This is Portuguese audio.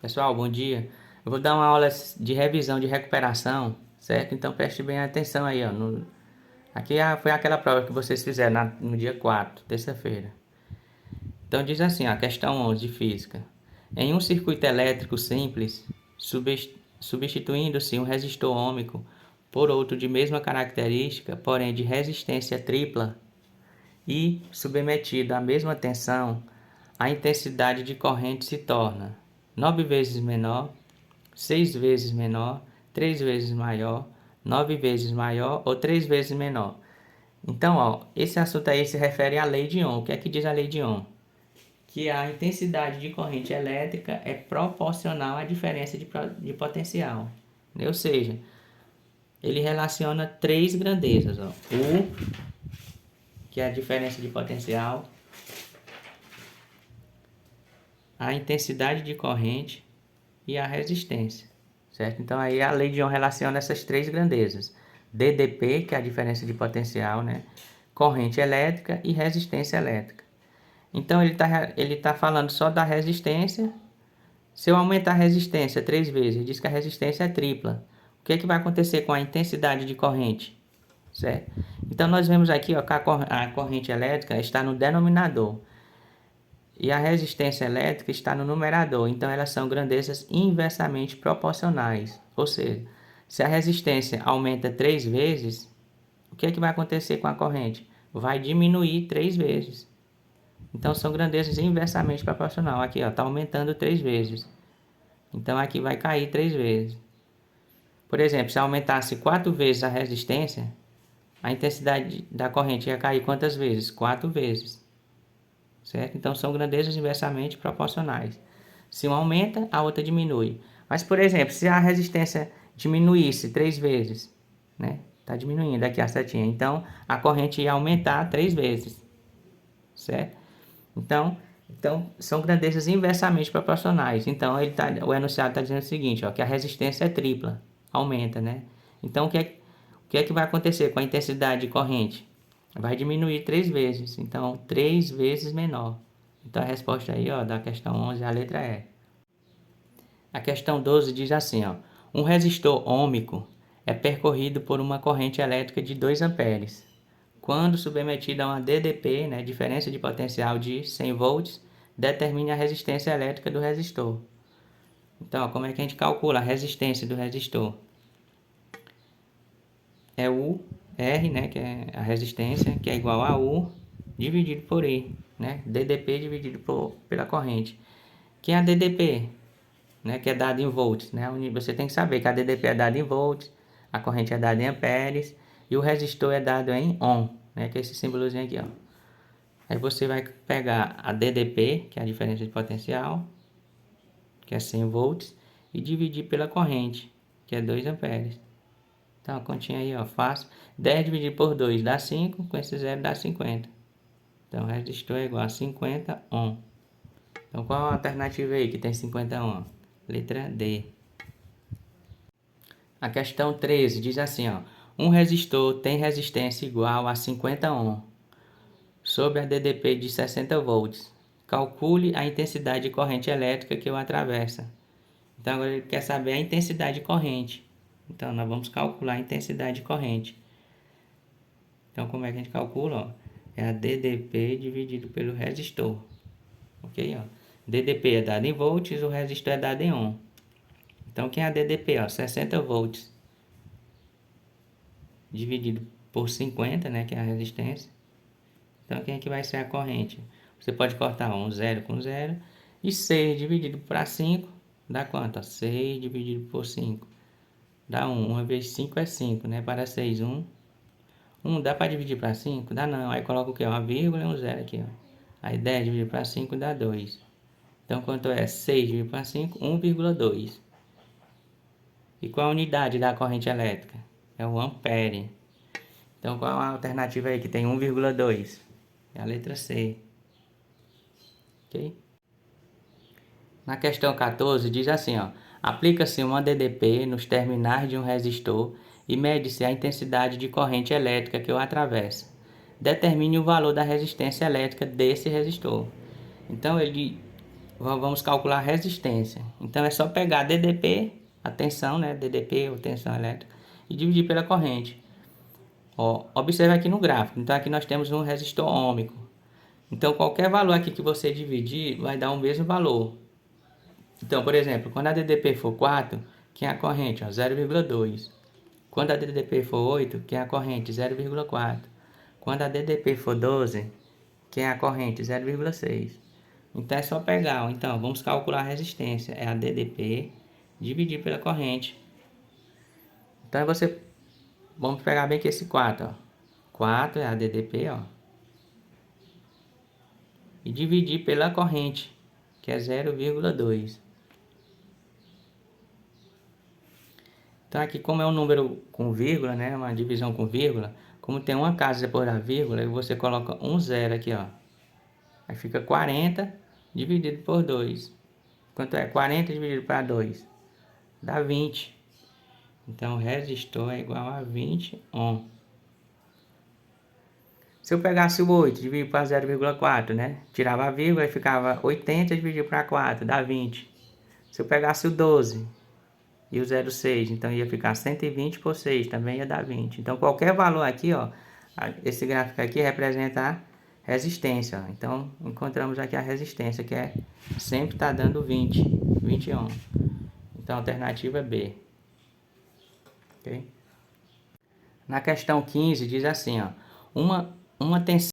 Pessoal, bom dia. Eu vou dar uma aula de revisão de recuperação, certo? Então preste bem atenção aí, ó. Aqui foi aquela prova que vocês fizeram no dia 4, terça-feira. Então diz assim, ó, questão 11 de física. Em um circuito elétrico simples, substituindo-se um resistor ôhmico por outro de mesma característica, porém de resistência tripla, e submetido à mesma tensão, a intensidade de corrente se torna 9 vezes menor, 6 vezes menor, 3 vezes maior, 9 vezes maior ou 3 vezes menor. Então, ó, esse assunto aí se refere à lei de Ohm. O que é que diz a lei de Ohm? Que a intensidade de corrente elétrica é proporcional à diferença de potencial. Ou seja, ele relaciona três grandezas. Ó. U, que é a diferença de potencial, a intensidade de corrente e a resistência, certo? Então aí a lei de Ohm relaciona essas três grandezas: DDP, que é a diferença de potencial, né? Corrente elétrica e resistência elétrica. Então ele tá falando só da resistência. Se eu aumentar a resistência 3 vezes, diz que a resistência é tripla. O que é que vai acontecer com a intensidade de corrente? Certo? Então nós vemos aqui, ó, que a corrente elétrica está no denominador e a resistência elétrica está no numerador. Então elas são grandezas inversamente proporcionais. Ou seja, se a resistência aumenta 3 vezes, o que é que vai acontecer com a corrente? Vai diminuir 3 vezes. Então são grandezas inversamente proporcionais. Aqui está aumentando 3 vezes. Então aqui vai cair 3 vezes. Por exemplo, se aumentasse 4 vezes a resistência, a intensidade da corrente ia cair quantas vezes? 4 vezes. Certo? Então são grandezas inversamente proporcionais. Se uma aumenta, a outra diminui. Mas, por exemplo, se a resistência diminuísse 3 vezes, né? Está diminuindo aqui a setinha. Então, a corrente ia aumentar 3 vezes. Certo? Então são grandezas inversamente proporcionais. Então, o enunciado está dizendo o seguinte, ó, que a resistência é tripla. Aumenta, né? Então, o que é que vai acontecer com a intensidade de corrente? Vai diminuir 3 vezes. Então, 3 vezes menor. Então, a resposta aí, ó, da questão 11, a letra E. A questão 12 diz assim, ó, um resistor ôhmico é percorrido por uma corrente elétrica de 2 amperes. Quando submetido a uma DDP, né, diferença de potencial de 100 volts, determine a resistência elétrica do resistor. Então, ó, como é que a gente calcula a resistência do resistor? É U, R, né, que é a resistência, que é igual a U dividido por I, né, DDP dividido pela corrente. Que é a DDP? Né, que é dado em volts, né? Você tem que saber que a DDP é dada em volts, a corrente é dada em amperes e o resistor é dado em ohm, né, que é esse símbolozinho aqui, ó. Aí você vai pegar a DDP, que é a diferença de potencial, que é 100 volts, e dividir pela corrente, que é 2 amperes. Então a continha aí, ó, fácil. 10 dividido por 2 dá 5, com esse zero dá 50. Então o resistor é igual a 50 ohm. Então qual a alternativa aí que tem 50 ohm? Letra D. A questão 13 diz assim, ó, um resistor tem resistência igual a 50 ohm sobre a DDP de 60 volts. Calcule a intensidade de corrente elétrica que o atravessa. Então agora ele quer saber a intensidade de corrente. Então nós vamos calcular a intensidade de corrente. Então como é que a gente calcula? Ó? É a DDP dividido pelo resistor. Ok? Ó. DDP é dado em volts, o resistor é dado em ohm. Então, quem é a DDP? Ó, 60 volts dividido por 50, né, que é a resistência. Então, quem é que vai ser a corrente? Você pode cortar um zero com zero. E 6 dividido para 5 dá quanto? Ó, 6 dividido por 5 dá 1. 1 vezes 5 é 5, né? Para 6, 1. 1 dá para dividir para 5? Dá não. Aí coloca o quê? Uma vírgula e um zero aqui, ó. Aí 10 dividido para 5 dá 2. Então, quanto é 6 dividido para 5? 1,2. E qual a unidade da corrente elétrica? É o ampere. Então, qual a alternativa aí que tem 1,2? É a letra C. Ok? Na questão 14 diz assim, ó, aplica-se uma DDP nos terminais de um resistor e mede-se a intensidade de corrente elétrica que o atravessa. Determine o valor da resistência elétrica desse resistor. Então, ele vamos calcular a resistência. Então é só pegar DDP, a tensão, né? DDP, ou tensão elétrica, e dividir pela corrente. Ó, observe aqui no gráfico. Então aqui nós temos um resistor ôhmico. Então qualquer valor aqui que você dividir vai dar o mesmo valor. Então, por exemplo, quando a DDP for 4, que é a corrente? 0,2. Quando a DDP for 8, que é a corrente? 0,4. Quando a DDP for 12, que é a corrente? 0,6. Então é só pegar, ó. Então vamos calcular a resistência, é a DDP dividir pela corrente. Então você, vamos pegar bem que esse 4, ó. 4 é a DDP, ó. E dividir pela corrente, que é 0,2. Então aqui, como é um número com vírgula, né, uma divisão com vírgula, como tem uma casa depois da vírgula, você coloca um zero aqui, ó. Aí fica 40 dividido por 2. Quanto é? 40 dividido para 2? Dá 20. Então, o resistor é igual a 20 ohm. Se eu pegasse o 8 dividido para 0,4, né? Tirava a vírgula e ficava 80 dividido para 4, dá 20. Se eu pegasse o 12 e o 0,6, então ia ficar 120 por 6, também ia dar 20. Então, qualquer valor aqui, ó, esse gráfico aqui representa a resistência. Ó. Então, encontramos aqui a resistência, que é sempre está dando 20 ohm. Então, a alternativa é B. Okay? Na questão 15, diz assim, ó, uma tensão